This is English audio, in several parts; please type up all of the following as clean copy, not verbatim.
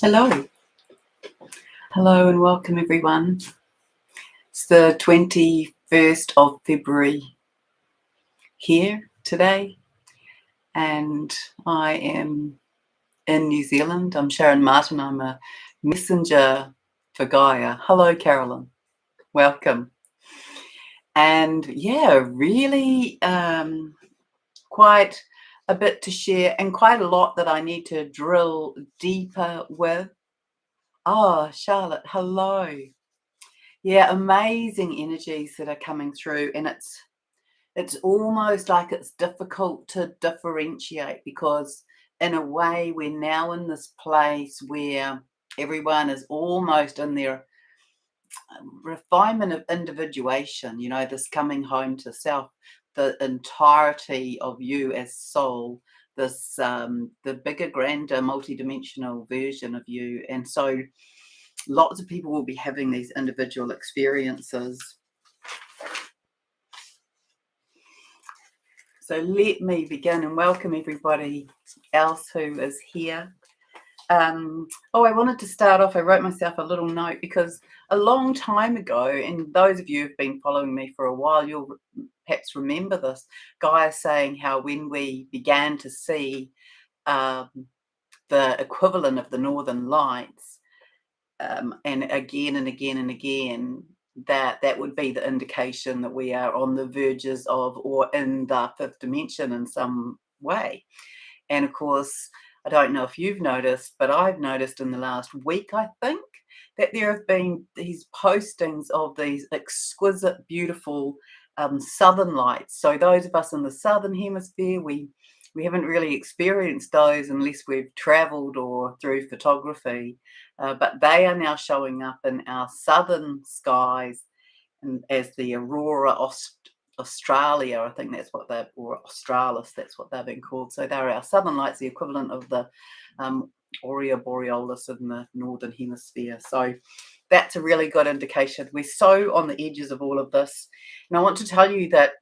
Hello. Hello and welcome everyone. It's the 21st of February here today, and I am in New Zealand. I'm Sharon Martin. I'm a messenger for Gaia. Hello, Carolyn. Welcome. And yeah, really quite a bit to share and quite a lot that I need to drill deeper with. Oh, Charlotte, hello. Yeah, amazing energies that are coming through, and it's almost like it's difficult to differentiate because in a way we're now in this place where everyone is almost in their refinement of individuation, this coming home to self, the entirety of you as soul, this the bigger, grander, multidimensional version of you. And so lots of people will be having these individual experiences. So let me begin and welcome everybody else who is here. I wanted to start off, I wrote myself a little note because a long time ago, and those of you who've been following me for a while, you'll perhaps remember this, Gaia saying how when we began to see the equivalent of the Northern Lights, and again and again and again, that would be the indication that we are on the verges of or in the fifth dimension in some way. And of course, I don't know if you've noticed, but I've noticed in the last week, I think, that there have been these postings of these exquisite, beautiful southern lights. So those of us in the southern hemisphere, we haven't really experienced those unless we've traveled or through photography, but they are now showing up in our southern skies and as the Aurora Australia, I think that's what or Australis, that's what they've been called. So they're our southern lights, the equivalent of the Aurea Borealis in the northern hemisphere. So that's a really good indication. We're so on the edges of all of this. And I want to tell you that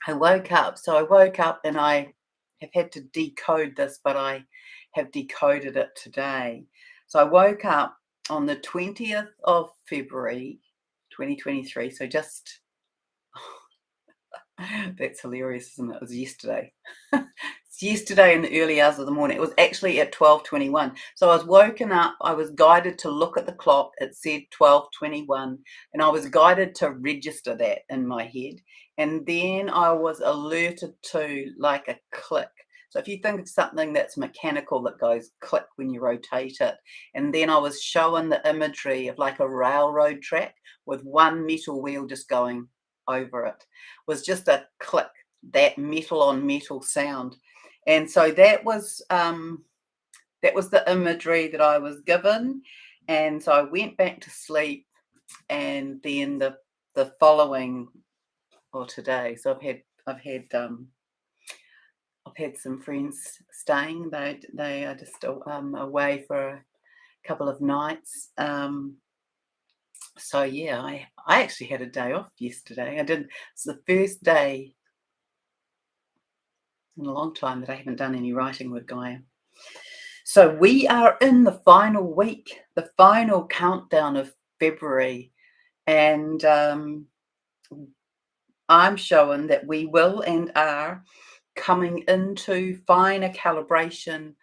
I woke up. So I woke up and I have had to decode this, but I have decoded it today. So I woke up on the 20th of February, 2023. So just... that's hilarious, isn't it? It was yesterday. It's yesterday in the early hours of the morning. It was actually at 12:21. So I was woken up. I was guided to look at the clock. It said 12:21, and I was guided to register that in my head. And then I was alerted to like a click. So if you think of something that's mechanical that goes click when you rotate it, and then I was shown the imagery of like a railroad track with one metal wheel just going over it, was just a click, that metal on metal sound. And so that was the imagery that I was given. And so I went back to sleep, and then the following, or today, so I've had some friends staying. They are just away for a couple of nights. So yeah, I actually had a day off yesterday. It's the first day in a long time that I haven't done any writing with Gaia. So we are in the final week, the final countdown of February, and I'm showing that we will and are coming into finer calibration,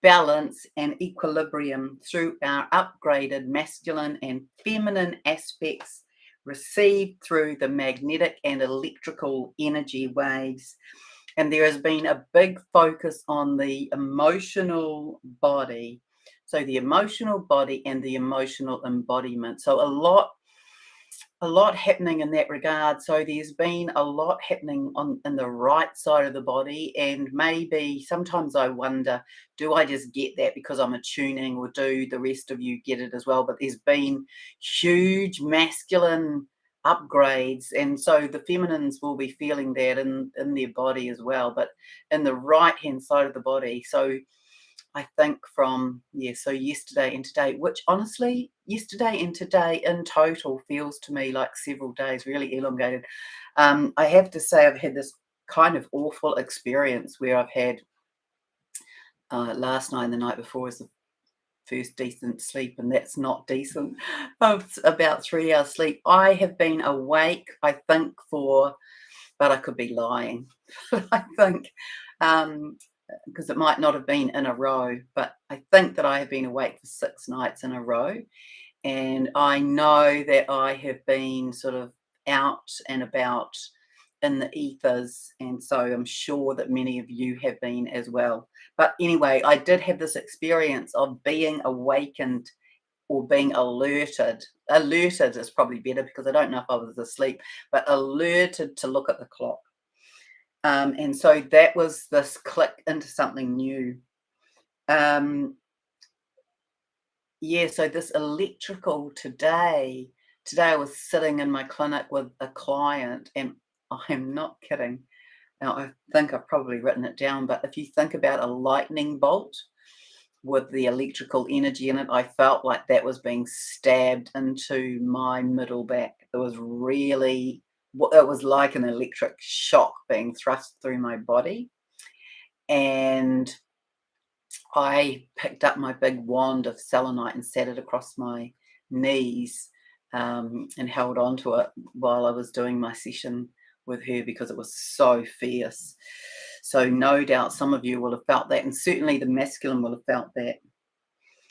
balance and equilibrium through our upgraded masculine and feminine aspects received through the magnetic and electrical energy waves. And there has been a big focus on the emotional body. So the emotional body and the emotional embodiment. So a lot happening in that regard. So there's been a lot happening in the right side of the body, and maybe sometimes I wonder, do I just get that because I'm attuning, or do the rest of you get it as well? But there's been huge masculine upgrades, and so the feminines will be feeling that in their body as well, but in the right hand side of the body. So I think so yesterday and today, which honestly, yesterday and today in total feels to me like several days, really elongated. I have to say I've had this kind of awful experience where I've had last night and the night before was the first decent sleep, and that's not decent. About 3 hours sleep. I have been awake, I think, but I could be lying. I think, because it might not have been in a row, but I think that I have been awake for 6 nights in a row. And I know that I have been sort of out and about in the ethers, and so I'm sure that many of you have been as well. But anyway, I did have this experience of being awakened or being alerted. Alerted is probably better because I don't know if I was asleep, but alerted to look at the clock. And so that was this click into something new. Yeah, so this electrical today I was sitting in my clinic with a client, and I'm not kidding. Now, I think I've probably written it down, but if you think about a lightning bolt with the electrical energy in it, I felt like that was being stabbed into my middle back. It was really, it was like an electric shock being thrust through my body. And I picked up my big wand of selenite and sat it across my knees, and held on to it while I was doing my session with her because it was so fierce. So no doubt some of you will have felt that, and certainly the masculine will have felt that.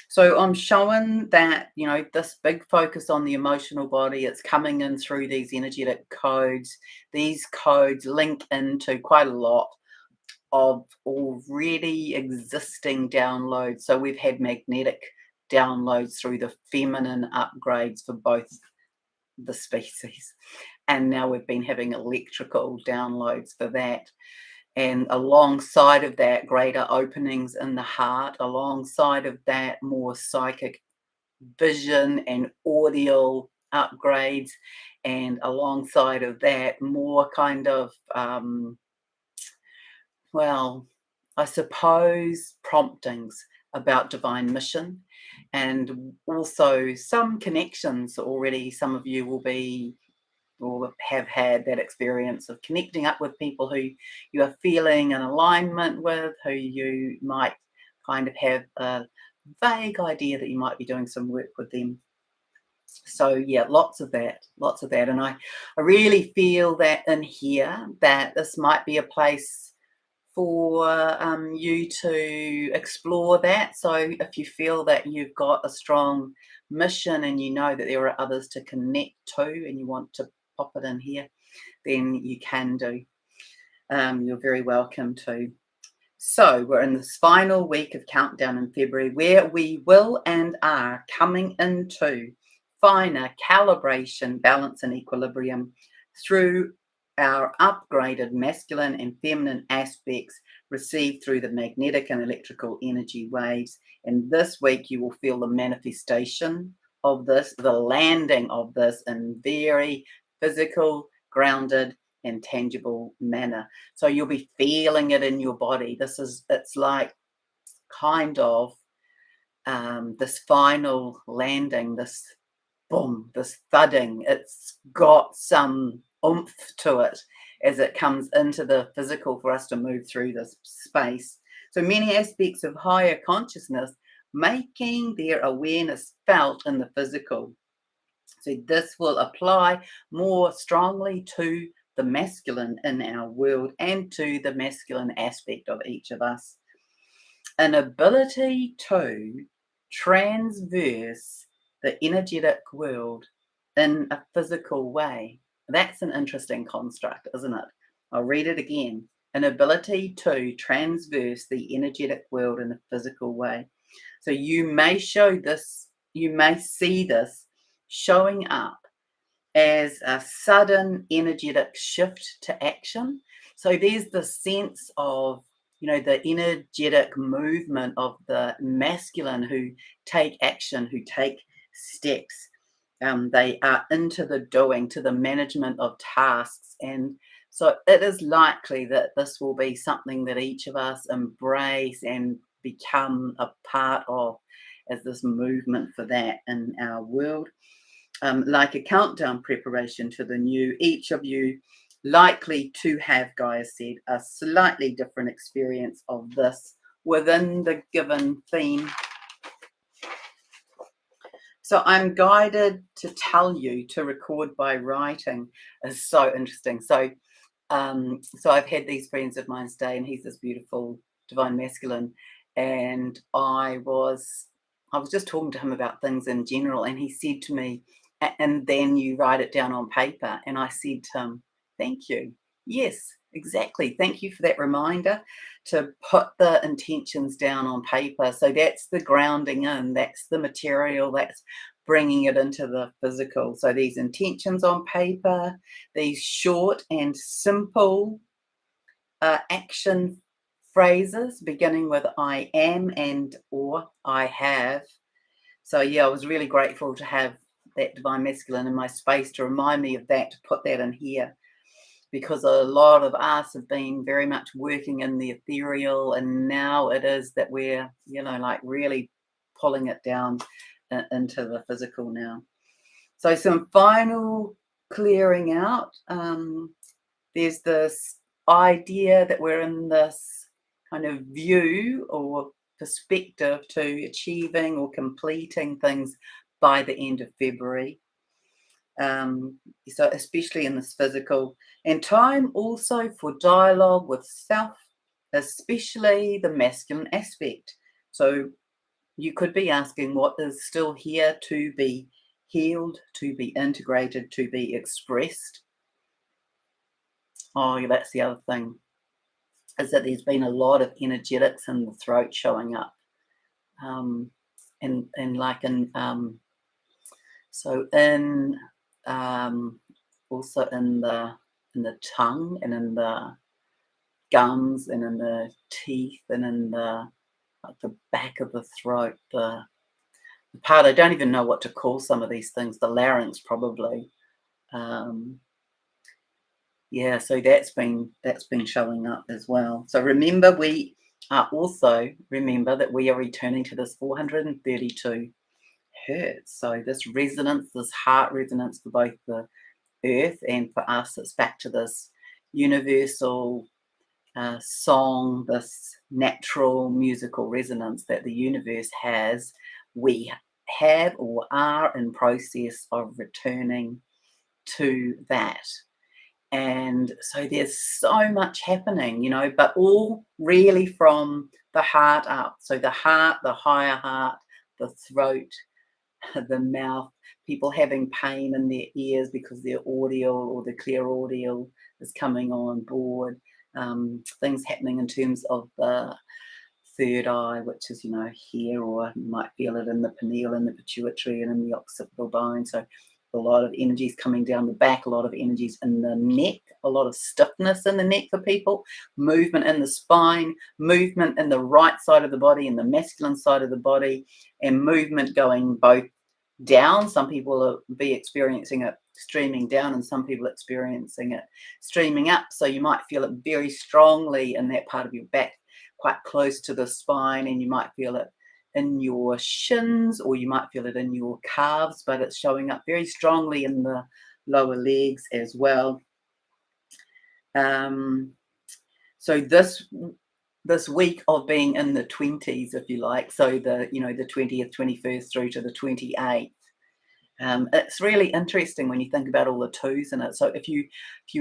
So I'm showing that, this big focus on the emotional body, it's coming in through these energetic codes. These codes link into quite a lot of already existing downloads. So we've had magnetic downloads through the feminine upgrades for both the species, and now we've been having electrical downloads for that. And alongside of that, greater openings in the heart, alongside of that, more psychic vision and audio upgrades, and alongside of that, more kind of well, I suppose promptings about divine mission, and also some connections already. Some of you will be or have had that experience of connecting up with people who you are feeling an alignment with, who you might kind of have a vague idea that you might be doing some work with them. So yeah, lots of that. And I really feel that in here that this might be a place for you to explore that. So if you feel that you've got a strong mission and you know that there are others to connect to and you want to pop it in here, then you can do. You're very welcome to. So we're in this final week of countdown in February where we will and are coming into finer calibration, balance and equilibrium through our upgraded masculine and feminine aspects received through the magnetic and electrical energy waves. And this week you will feel the manifestation of this, the landing of this in very physical, grounded, and tangible manner. So you'll be feeling it in your body. It's like kind of this final landing, this boom, this thudding. It's got some oomph to it as it comes into the physical for us to move through this space. So many aspects of higher consciousness making their awareness felt in the physical. So this will apply more strongly to the masculine in our world and to the masculine aspect of each of us. An ability to transverse the energetic world in a physical way. That's an interesting construct, isn't it? I'll read it again. An ability to transverse the energetic world in a physical way. So you may see this showing up as a sudden energetic shift to action. So there's the sense of, the energetic movement of the masculine who take action, who take steps. They are into the doing, to the management of tasks. And so it is likely that this will be something that each of us embrace and become a part of as this movement for that in our world. Like a countdown preparation to the new, each of you likely to have, Gaia said, a slightly different experience of this within the given theme. So I'm guided to tell you to record by writing. Is so interesting. So I've had these friends of mine stay, and he's this beautiful divine masculine, and I was just talking to him about things in general, and he said to me, and then you write it down on paper. And I said to him, thank you. Yes, exactly. Thank you for that reminder to put the intentions down on paper. So that's the grounding in, that's the material, that's bringing it into the physical. So these intentions on paper, these short and simple action phrases beginning with I am and or I have. So yeah, I was really grateful to have that divine masculine in my space to remind me of that, to put that in here, because a lot of us have been very much working in the ethereal, and now it is that we're, like really pulling it down into the physical now. So some final clearing out. There's this idea that we're in this kind of view or perspective to achieving or completing things by the end of February. So especially in this physical, and time also for dialogue with self, especially the masculine aspect. So you could be asking what is still here to be healed, to be integrated, to be expressed. Oh, yeah, that's the other thing, is that there's been a lot of energetics in the throat showing up. And like in so in also in the tongue and in the gums and in the teeth and in the back of the throat, the part, I don't even know what to call some of these things, the larynx probably. Yeah, so that's been showing up as well. So remember, we are also, remember that we are returning to this 432 hertz. So this resonance, this heart resonance for both the earth and for us, it's back to this universal song, this natural musical resonance that the universe has. We have or are in process of returning to that. And so there's so much happening, but all really from the heart up. So the heart, the higher heart, the throat, the mouth, people having pain in their ears because their audio or the clear audio is coming on board. Things happening in terms of the third eye, which is, here, or you might feel it in the pineal and the pituitary and in the occipital bone. So a lot of energies coming down the back, a lot of energies in the neck, a lot of stiffness in the neck for people, movement in the spine, movement in the right side of the body and the masculine side of the body, and movement going both down. Some people will be experiencing it streaming down, and some people experiencing it streaming up. So you might feel it very strongly in that part of your back, quite close to the spine, and you might feel it in your shins, or you might feel it in your calves, but it's showing up very strongly in the lower legs as well. So this week of being in the 20s, if you like, so the 20th, 21st through to the 28th, it's really interesting when you think about all the twos in it. So if you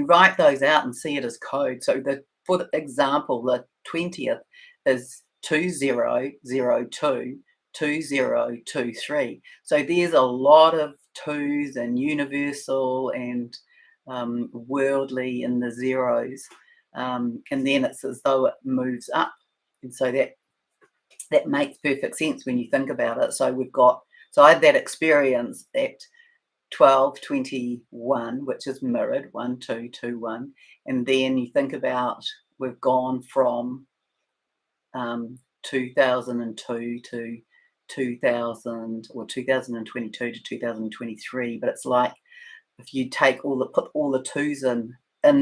write those out and see it as code, so for example, the 20th is 2002 2023. So there's a lot of twos and universal and worldly in the zeros, and then it's as though it moves up, and so that makes perfect sense when you think about it. So I had that experience at 12:21, which is mirrored 1 2 2 1, and then you think about we've gone from 2002 to 2000 or 2022 to 2023, but it's like if you put all the twos in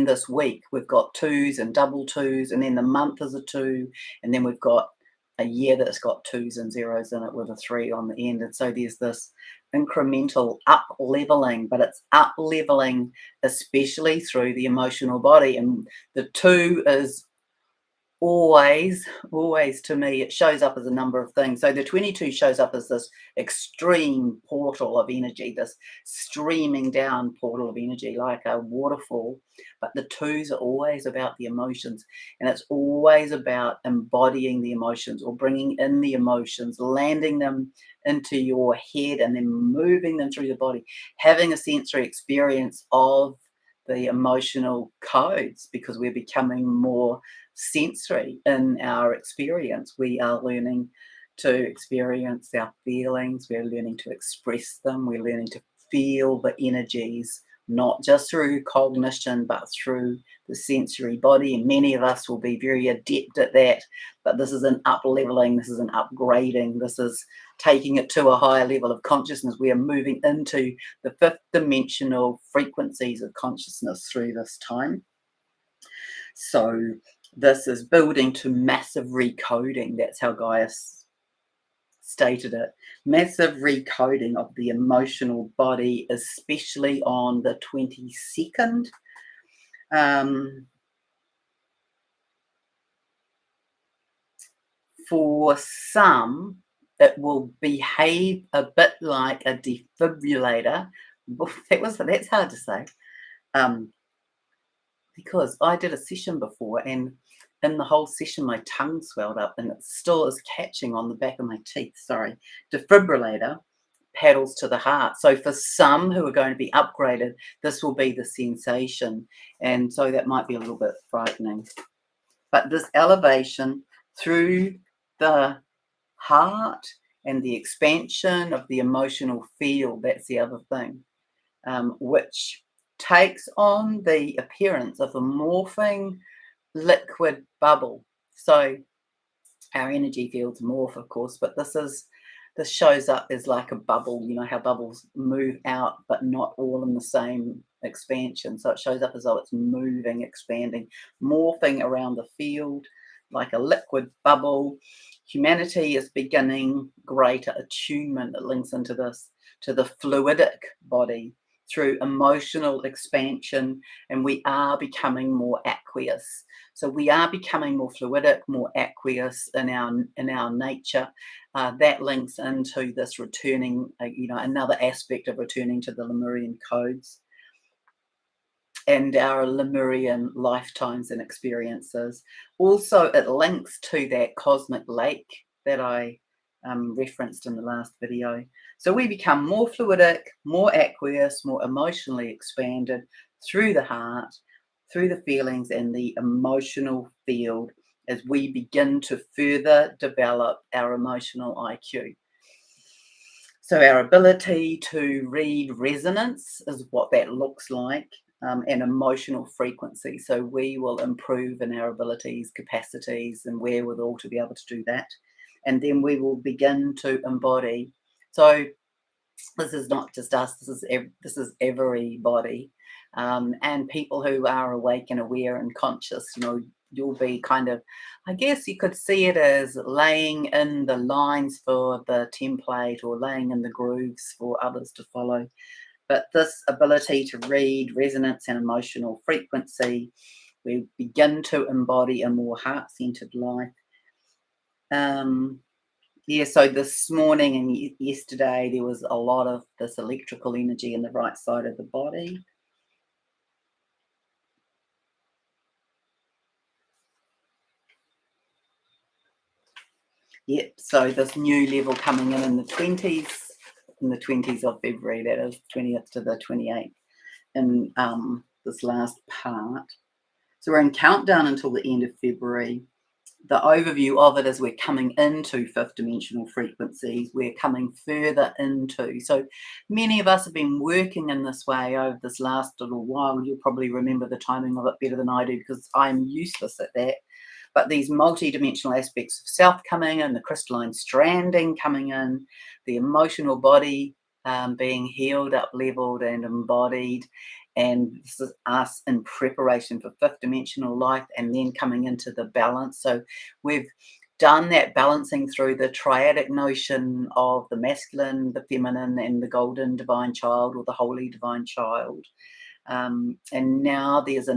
this week, we've got twos and double twos, and then the month is a two, and then we've got a year that's got 2s and 0s in it with a 3 on the end. And so there's this incremental up leveling, but it's up leveling especially through the emotional body. And the 2 is always to me, it shows up as a number of things. So the 22 shows up as this extreme portal of energy, this streaming down portal of energy like a waterfall. But the 2s are always about the emotions, and it's always about embodying the emotions or bringing in the emotions, landing them into your head and then moving them through the body, having a sensory experience of the emotional codes, because we're becoming more sensory in our experience. We are learning to experience our feelings, we're learning to express them, we're learning to feel the energies, not just through cognition, but through the sensory body. And many of us will be very adept at that. But this is an up leveling, this is an upgrading, this is taking it to a higher level of consciousness. We are moving into the 5th dimensional frequencies of consciousness through this time. So this is building to massive recoding. That's how Gaia stated it. Massive recoding of the emotional body, especially on the 22nd. For some, it will behave a bit like a defibrillator. That's hard to say. Because I did a session before, and in the whole session my tongue swelled up, and it still is catching on the back of my teeth. Sorry. Defibrillator paddles to the heart. So for some who are going to be upgraded, this will be the sensation, and so that might be a little bit frightening. But this elevation through the heart and the expansion of the emotional field, that's the other thing, which takes on the appearance of a morphing liquid bubble. So our energy fields morph, of course, but this shows up as like a bubble. You know how bubbles move out, but not all in the same expansion. So it shows up as though it's moving, expanding, morphing around the field like a liquid bubble. Humanity is beginning greater attunement that links into this, to the fluidic body through emotional expansion, and we are becoming more aqueous. So we are becoming more fluidic, more aqueous in our nature. That links into this returning, another aspect of returning to the Lemurian codes and our Lemurian lifetimes and experiences. Also, it links to that cosmic lake that I referenced in the last video. So we become more fluidic, more aqueous, more emotionally expanded through the heart, through the feelings and the emotional field, as we begin to further develop our emotional IQ. So our ability to read resonance is what that looks like, and emotional frequency. So we will improve in our abilities, capacities, and wherewithal to be able to do that. And then we will begin to embody. So this is not just us, this is everybody. And people who are awake and aware and conscious, you'll be kind of, I guess you could see it as laying in the lines for the template or laying in the grooves for others to follow. But this ability to read resonance and emotional frequency, we begin to embody a more heart-centered life. So this morning and yesterday, there was a lot of this electrical energy in the right side of the body. Yep, so this new level coming in the 20s of February, that is 20th to the 28th, in this last part. So we're in countdown until the end of February. The overview of it is we're coming into 5th dimensional frequencies, we're coming further into. So many of us have been working in this way over this last little while. You'll probably remember the timing of it better than I do, because I'm useless at that. But these multi-dimensional aspects of self coming in, the crystalline stranding coming in, the emotional body being healed, up-leveled and embodied. And this is us in preparation for 5th dimensional life and then coming into the balance. So we've done that balancing through the triadic notion of the masculine, the feminine, and the golden divine child, or the holy divine child. And now there's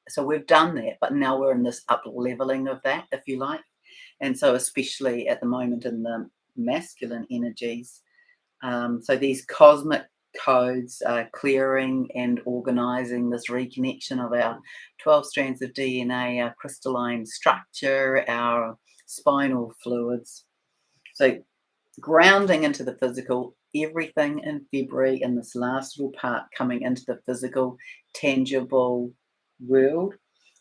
so we've done that, but now we're in this up leveling of that, if you like. And so especially at the moment in the masculine energies, so these cosmic codes are clearing and organizing this reconnection of our 12 strands of DNA, our crystalline structure, our spinal fluids. So grounding into the physical, everything in February in this last little part coming into the physical, tangible world,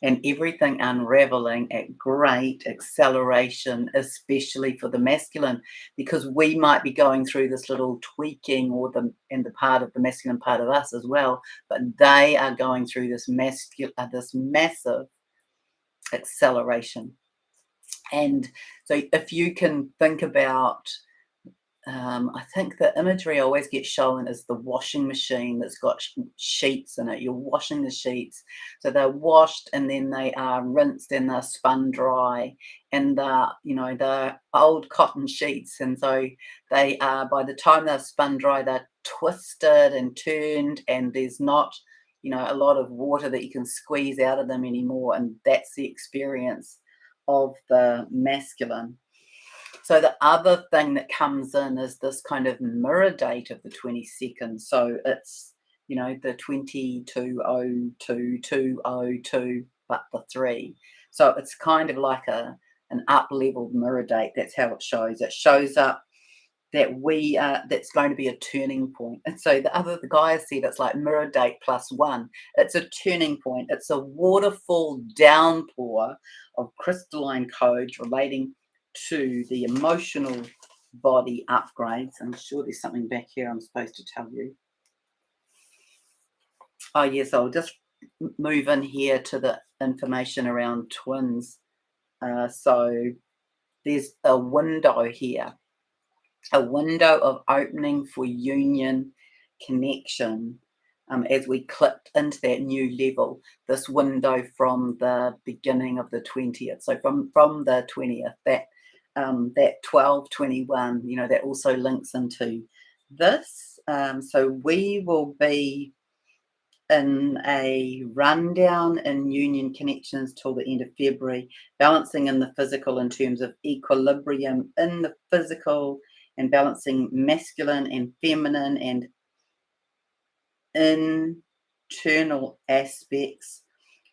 and everything unraveling at great acceleration, especially for the masculine, because we might be going through this little tweaking, or the part of the masculine part of us as well, but they are going through this massive acceleration. And so if you can think about, I think the imagery I always get shown is the washing machine that's got sheets in it. You're washing the sheets. So they're washed and then they are rinsed and they're spun dry. And they're old cotton sheets. And so they are, by the time they're spun dry, they're twisted and turned, and there's not, a lot of water that you can squeeze out of them anymore. And that's the experience of the masculine. So the other thing that comes in is this kind of mirror date of the 22nd. So it's, the 2202, but the 3. So it's kind of like an up-leveled mirror date. That's how it shows. It shows up that that's going to be a turning point. And so the Gaia said it's like mirror date +1. It's a turning point. It's a waterfall downpour of crystalline codes relating to the emotional body upgrades. I'm sure there's something back here I'm supposed to tell you. Oh yes, I'll just move in here to the information around twins. So there's a window here, a window of opening for union, connection, as we clicked into that new level. This window from the beginning of the 20th. So from the 20th, that 1221, that also links into this. So we will be in a rundown in union connections till the end of February, balancing in the physical in terms of equilibrium in the physical, and balancing masculine and feminine and internal aspects,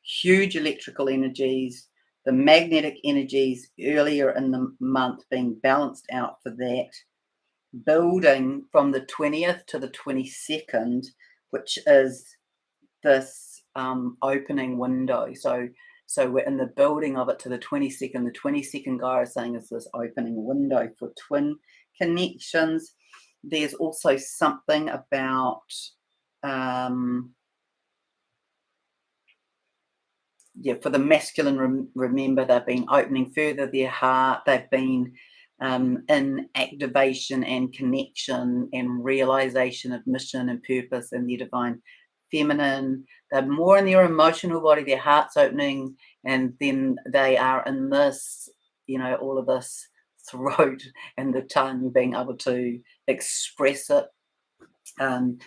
huge electrical energies, the magnetic energies earlier in the month being balanced out for that, building from the 20th to the 22nd, which is this opening window. So we're in the building of it to the 22nd. The 22nd Gaia is saying is this opening window for twin connections. There's also something about for the masculine, remember they've been opening further their heart. They've been in activation and connection and realization of mission and purpose in their divine feminine. They're more in their emotional body, their heart's opening, and then they are in this, all of this throat and the tongue being able to express it.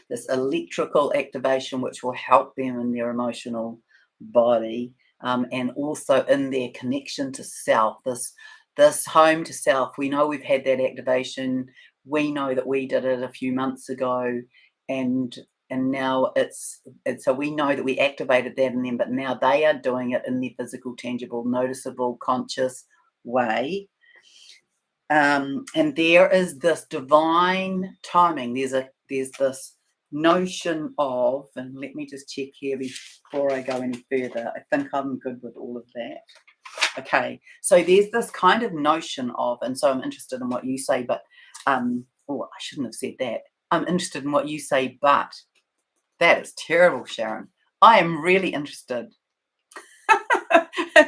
This electrical activation which will help them in their emotional body, and also in their connection to self, this home to self. We know we've had that activation. We know that we did it a few months ago, and now so we know that we activated that in them, but now they are doing it in their physical, tangible, noticeable, conscious way. And there is this divine timing. There's this notion of, and let me just check here before I go any further. I think I'm good with all of that. Okay, so there's this kind of notion of, and so I'm interested in what you say, but I shouldn't have said that. I'm interested in what you say, but that is terrible, Sharon. I am really interested.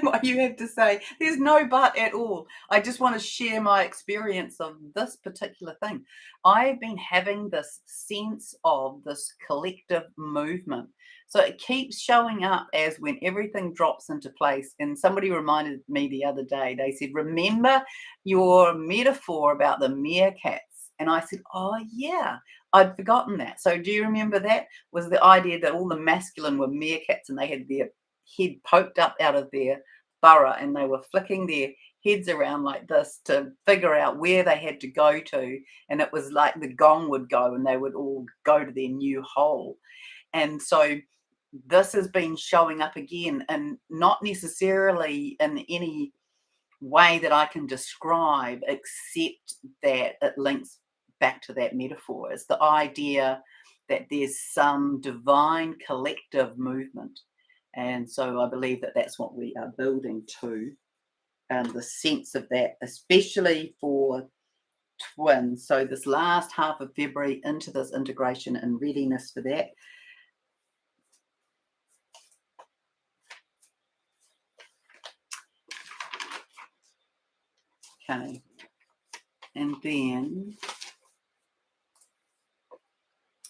what you have to say. There's no but at all. I just want to share my experience of this particular thing. I've been having this sense of this collective movement. So it keeps showing up as when everything drops into place. And somebody reminded me the other day, they said, remember your metaphor about the meerkats? And I said, oh, yeah, I'd forgotten that. So do you remember that? Was the idea that all the masculine were meerkats and they had their head poked up out of their burrow and they were flicking their heads around like this to figure out where they had to go to. And it was like the gong would go and they would all go to their new hole. And so this has been showing up again, and not necessarily in any way that I can describe, except that it links back to that metaphor. It's the idea that there's some divine collective movement. And so I believe that that's what we are building to, the sense of that, especially for twins. So this last half of February into this integration and readiness for that. Okay. And then,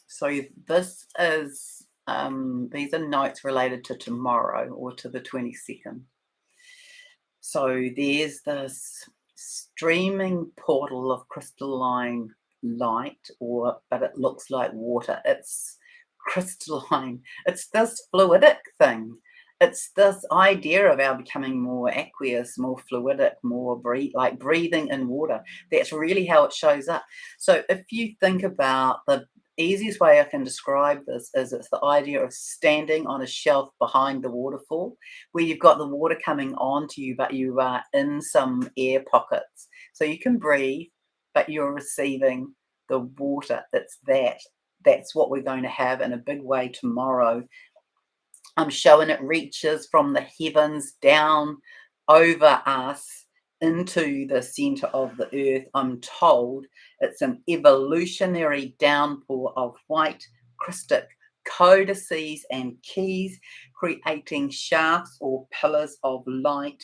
so this is, these are notes related to tomorrow or to the 22nd. So there's this streaming portal of crystalline light, but it looks like water. It's crystalline. It's this fluidic thing. It's this idea of our becoming more aqueous, more fluidic, more like breathing in water. That's really how it shows up. So if you think about the easiest way I can describe this is it's the idea of standing on a shelf behind the waterfall where you've got the water coming onto you, but you are in some air pockets. So you can breathe, but you're receiving the water. That's what we're going to have in a big way tomorrow. I'm showing it reaches from the heavens down over us into the center of the earth. I'm told it's an evolutionary downpour of white crystal codices and keys, creating shafts or pillars of light,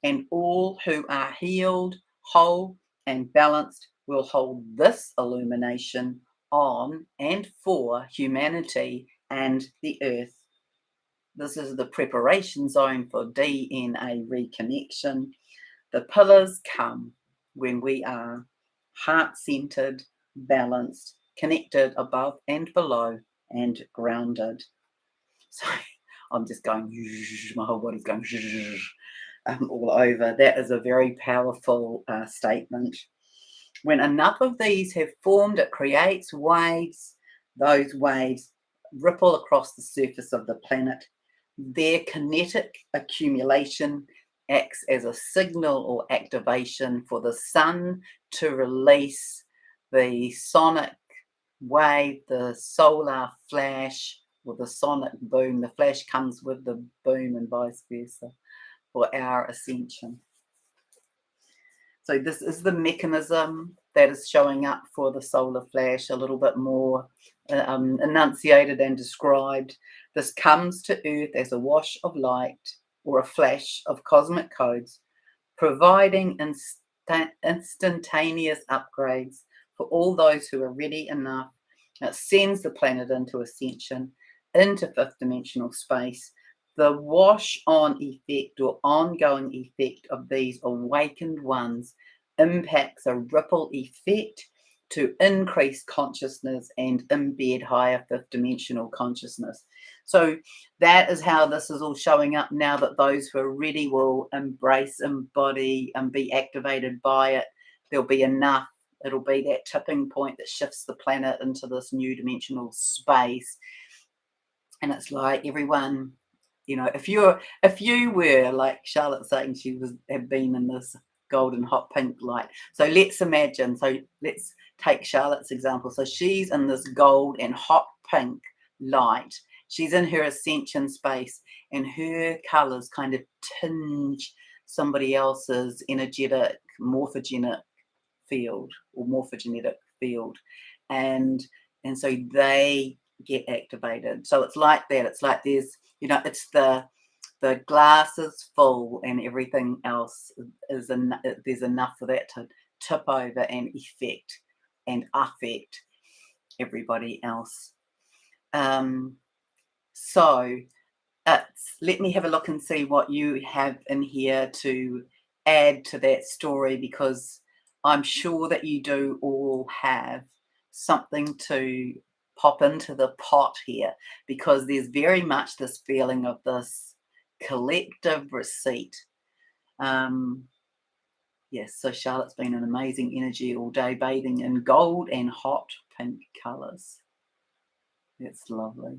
and all who are healed, whole, and balanced will hold this illumination on and for humanity and the earth. This is the preparation zone for DNA reconnection. The pillars come when we are heart-centered, balanced, connected above and below, and grounded. So I'm just going, my whole body's going all over. That is a very powerful statement. When enough of these have formed, it creates waves. Those waves ripple across the surface of the planet. Their kinetic accumulation acts as a signal or activation for the sun to release the sonic wave, the solar flash, or the sonic boom. The flash comes with the boom and vice versa for our ascension. So this is the mechanism that is showing up for the solar flash, a little bit more enunciated and described. This comes to Earth as a wash of light or a flash of cosmic codes, providing instantaneous upgrades for all those who are ready enough. It sends the planet into ascension, into fifth dimensional space. The wash-on effect or ongoing effect of these awakened ones impacts a ripple effect to increase consciousness and embed higher fifth dimensional consciousness. So that is how this is all showing up now, that those who are ready will embrace, embody, and be activated by it. There'll be enough. It'll be that tipping point that shifts the planet into this new dimensional space. And it's like everyone, you know, if you were like Charlotte saying, she had been in this golden hot pink light. So let's imagine. So let's take Charlotte's example. So she's in this gold and hot pink light. She's in her ascension space, and her colors kind of tinge somebody else's energetic morphogenic field or morphogenetic field, and so they get activated. So it's like that. It's like there's, you know, it's the the glass is full and everything else is there's enough for that to tip over and affect everybody else. So let me have a look and see what you have in here to add to that story, because I'm sure that you do all have something to pop into the pot here, because there's very much this feeling of this collective receipt. Yes, so Charlotte's been an amazing energy all day, bathing in gold and hot pink colours. That's lovely.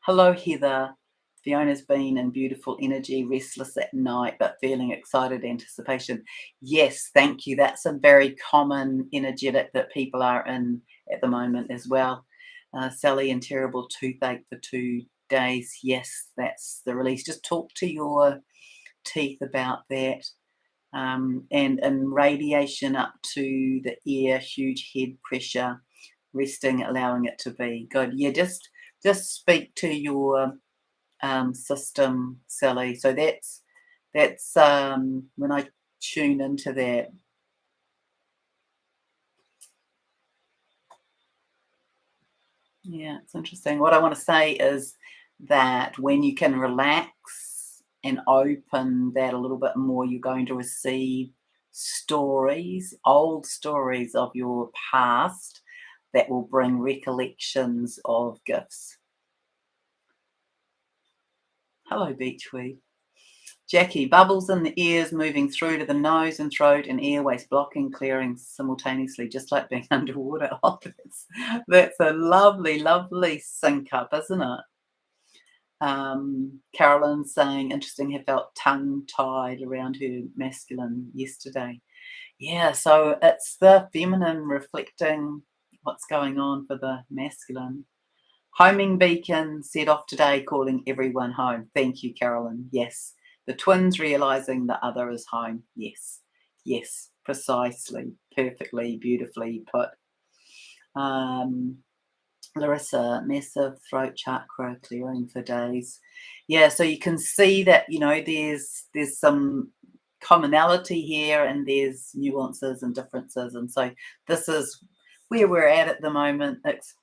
Hello, Heather. Fiona's been in beautiful energy, restless at night, but feeling excited anticipation. Yes, thank you. That's a very common energetic that people are in at the moment as well. Sally, and terrible toothache for 2 days. Yes, that's the release. Just talk to your teeth about that. And radiation up to the ear, huge head pressure, resting, allowing it to be. Good. Yeah, just speak to your system, Sally. So that's when I tune into that. Yeah, it's interesting. What I want to say is that when you can relax and open that a little bit more, you're going to receive stories, old stories of your past that will bring recollections of gifts. Hello, Beachweed. Jackie, bubbles in the ears moving through to the nose and throat and airways, blocking, clearing simultaneously, just like being underwater. Oh, that's a lovely, lovely sync up, isn't it? Carolyn saying, interesting, have felt tongue tied around her masculine yesterday. Yeah, so it's the feminine reflecting what's going on for the masculine. Homing beacon set off today, calling everyone home. Thank you, Carolyn. Yes. The twins realizing the other is home. Yes. Yes, precisely. Perfectly, beautifully put. Larissa, massive throat chakra clearing for days. Yeah, so you can see that, there's some commonality here and there's nuances and differences. And so this is where we're at the moment,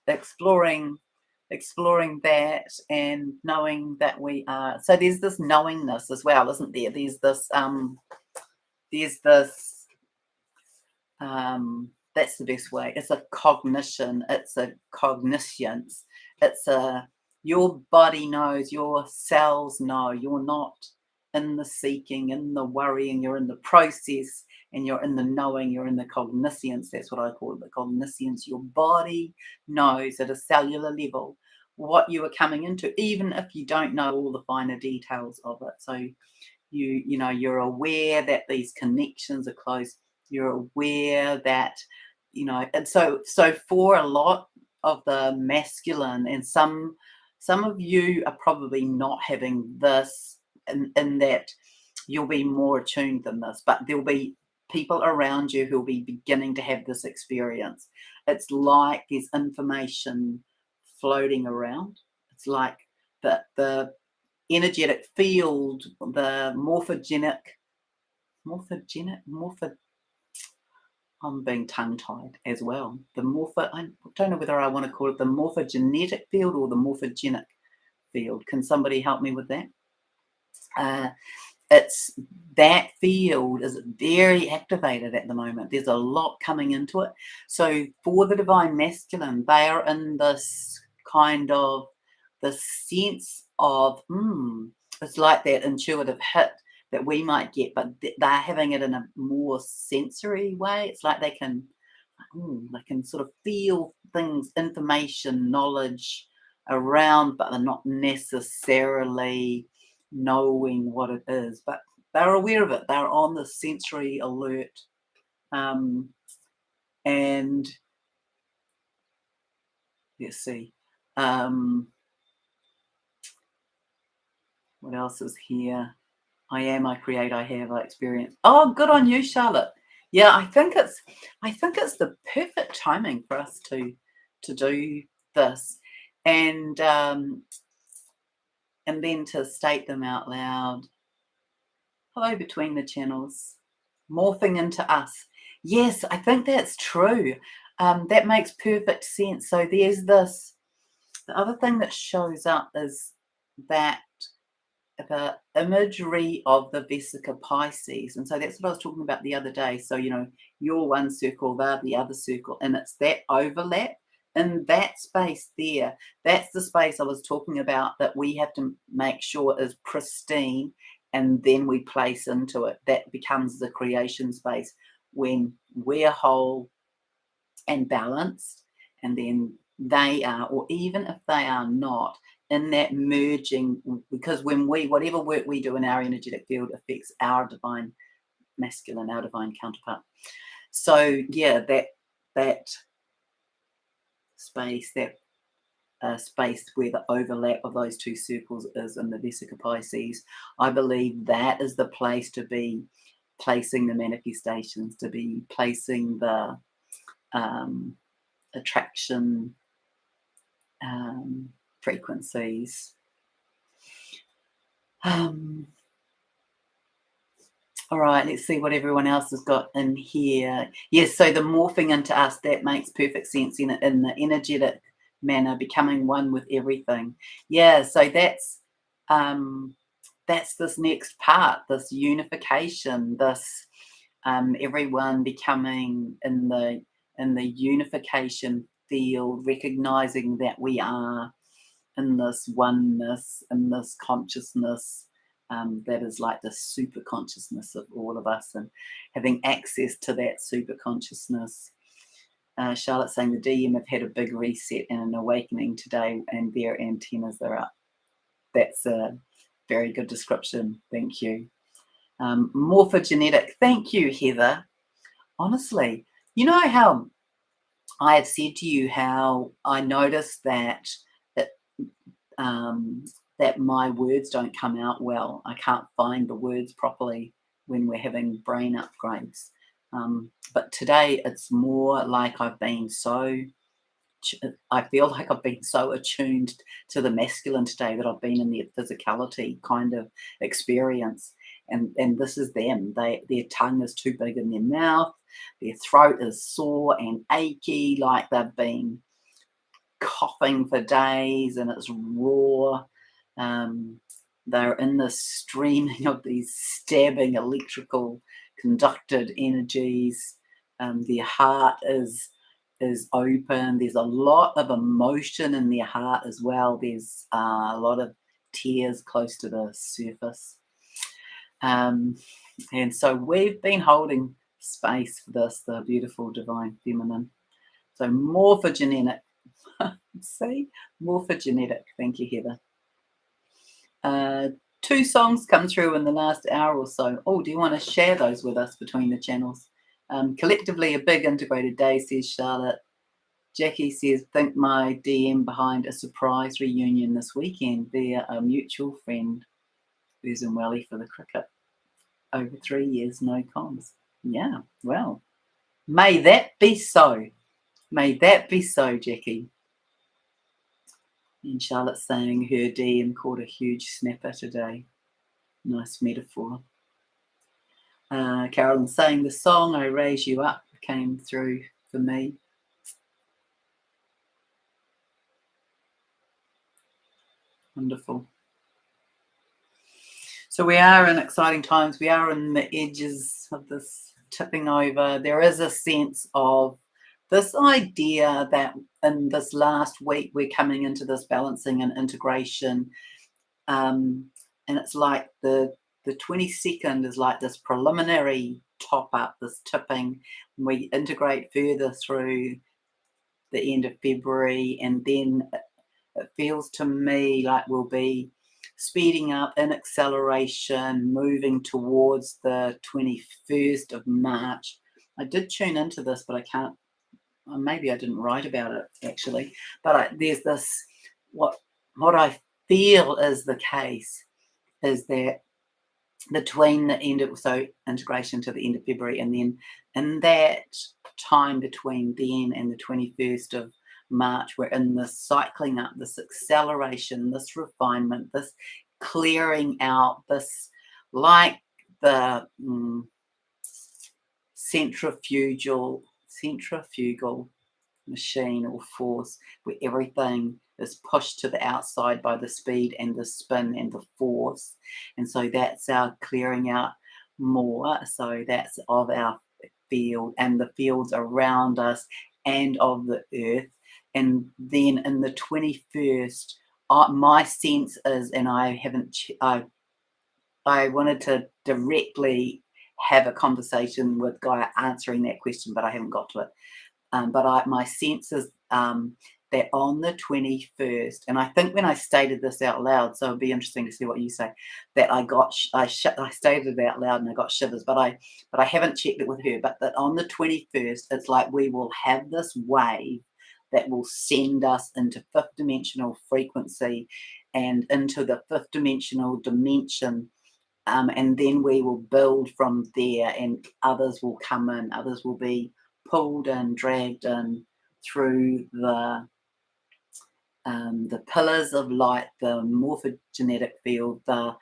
exploring that and knowing that we are. So there's this knowingness as well, isn't there? There's this that's the best way. It's a cognition, it's a cogniscience, your body knows, your cells know. You're not in the seeking, in the worrying, you're in the process, and you're in the knowing, you're in the cogniscience. That's what I call it, the cogniscience. Your body knows at a cellular level what you are coming into, even if you don't know all the finer details of it. So you're aware that these connections are close. You're aware that, and so for a lot of the masculine, and some of you are probably not having this in that you'll be more attuned than this, but there'll be people around you who'll be beginning to have this experience. It's like there's information floating around. It's like the energetic field, the morphogenic, I'm being tongue-tied as well. I don't know whether I want to call it the morphogenetic field or the morphogenic field. Can somebody help me with that? It's that field is very activated at the moment. There's a lot coming into it. So for the divine masculine, they are in this kind of the sense of it's like that intuitive hit that we might get, but they're having it in a more sensory way. It's like they can sort of feel things, information, knowledge around, but they're not necessarily knowing what it is, but they're aware of it. They're on the sensory alert. And let's see. What else is here? I am, I create, I have, I experience. Oh, good on you, Charlotte. Yeah, I think it's the perfect timing for us to do this. And and then to state them out loud. Hello between the channels, morphing into us. Yes, I think that's true. That makes perfect sense. So there's this, the other thing that shows up is that the imagery of the Vesica Pisces. And so that's what I was talking about the other day. So, you know, you're one circle, they're the other circle, and it's that overlap in that space there. That's the space I was talking about that we have to make sure is pristine, and then we place into it. That becomes the creation space when we're whole and balanced, and then they are, or even if they are not, in that merging, because when we, whatever work we do in our energetic field affects our divine masculine, our divine counterpart. So yeah, that space, that space where the overlap of those two circles is in the Vesica Pisces, I believe that is the place to be placing the manifestations, to be placing the attraction frequencies. All right, let's see what everyone else has got in here. Yes, so the morphing into us, that makes perfect sense in the energetic manner, becoming one with everything. Yeah, so that's this next part, this unification, this everyone becoming in the unification field, recognizing that we are in this oneness, in this consciousness, that is like the super consciousness of all of us, and having access to that super consciousness. Charlotte saying the DM have had a big reset and an awakening today, and their antennas are up. That's a very good description. Thank you. Morphogenetic. Thank you, Heather. Honestly, you know how I have said to you how I noticed that that my words don't come out well. I can't find the words properly when we're having brain upgrades. But today it's more like I feel like I've been so attuned to the masculine today that I've been in their physicality kind of experience. And this is them. Their tongue is too big in their mouth. Their throat is sore and achy, like they've been coughing for days, and it's raw. They're in this streaming of these stabbing electrical conducted energies. Their heart is open. There's a lot of emotion in their heart as well. There's a lot of tears close to the surface. And so we've been holding space for this, the beautiful divine feminine. So morphogenetic. See? Morphogenetic. Thank you, Heather. 2 songs come through in the last hour or so. Oh, do you want to share those with us between the channels? Collectively, a big integrated day, says Charlotte. Jackie says, think my DM behind a surprise reunion this weekend via a mutual friend who's in Welly for the cricket. Over 3 years, no comms. Yeah, well, may that be so. May that be so, Jackie. And Charlotte's saying her DM caught a huge snapper today. Nice metaphor. Carolyn's saying the song I Raise You Up came through for me. Wonderful. So we are in exciting times. We are in the edges of this tipping over. There is a sense of this idea that in this last week we're coming into this balancing and integration. And it's like the 22nd is like this preliminary top up, this tipping. We integrate further through the end of February, and then it feels to me like we'll be speeding up in acceleration, moving towards the 21st of March. I did tune into this, but I can't, maybe I didn't write about it actually, but there's this, what I feel is the case is that between the end of, so integration to the end of February, and then in that time between then and the 21st of march. We're in this cycling up, this acceleration, this refinement, this clearing out, this like the centrifugal machine or force where everything is pushed to the outside by the speed and the spin and the force. And so that's our clearing out more. So that's of our field and the fields around us and of the earth. And then in the 21st, my sense is, and I haven't, I wanted to directly have a conversation with Gaia answering that question, but I haven't got to it. But my sense is that on the 21st, and I think when I stated this out loud, so it'd be interesting to see what you say, that I stated it out loud and I got shivers, but I haven't checked it with her, but that on the 21st, it's like we will have this wave that will send us into fifth dimensional frequency and into the fifth dimensional dimension. And then we will build from there, and others will come in, others will be pulled and dragged in through the pillars of light, the morphogenetic field, the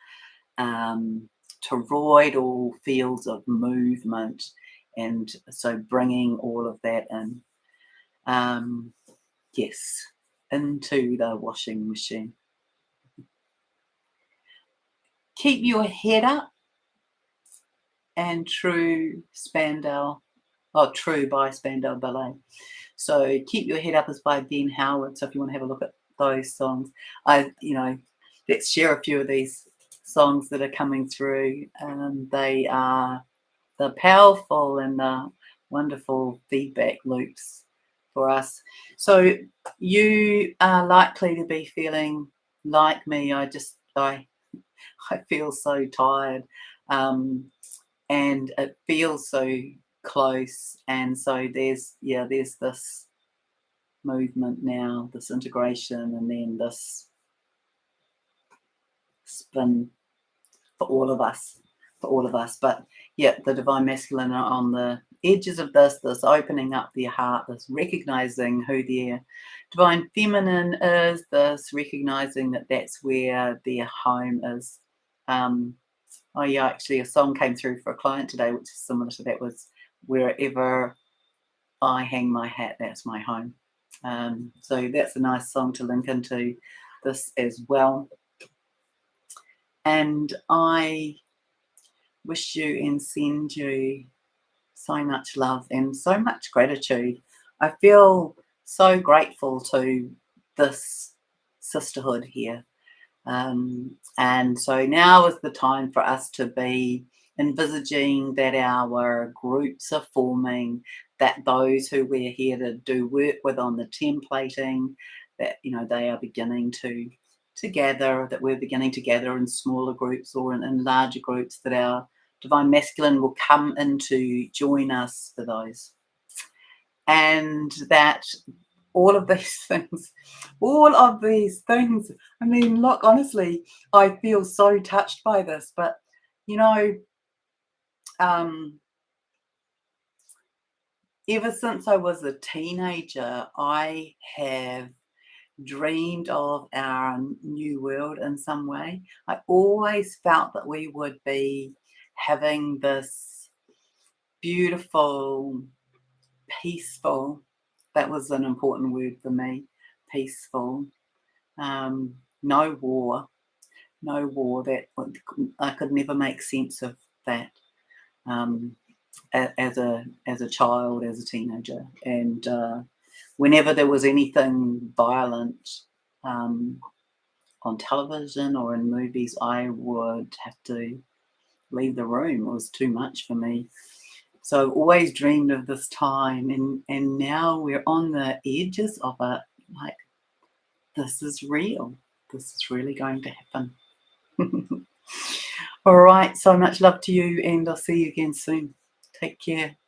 toroidal fields of movement, and so bringing all of that in, yes, into the washing machine. Keep your head up, and True by Spandau Ballet. So Keep Your Head Up is by Ben Howard. So if you want to have a look at those songs, let's share a few of these songs that are coming through. They are the powerful and the wonderful feedback loops for us. So you are likely to be feeling like me. I feel so tired, and it feels so close, and so there's this movement now, this integration, and then this spin for all of us. But yeah, the divine masculine are on the edges of this opening up their heart, this recognizing who their divine feminine is, this recognizing that that's where their home is. Oh yeah, actually a song came through for a client today which is similar to that, was wherever I hang my hat, that's my home. So that's a nice song to link into this as well. And I wish you and send you so much love and so much gratitude. I feel so grateful to this sisterhood here. And so now is the time for us to be envisaging that our groups are forming, that those who we're here to do work with on the templating, that they are beginning to gather, that we're beginning to gather in smaller groups or in larger groups, that our divine masculine will come in to join us for those. And that all of these things, I mean, look, honestly, I feel so touched by this, but ever since I was a teenager, I have dreamed of our new world in some way. I always felt that we would be having this beautiful, peaceful, that was an important word for me, peaceful, no war, that I could never make sense of that as a child, as a teenager. And whenever there was anything violent on television or in movies, I would have to leave the room. It was too much for me. So I've always dreamed of this time, and now we're on the edges of it. Like, this is real. This is really going to happen. All right, so much love to you, and I'll see you again soon. Take care.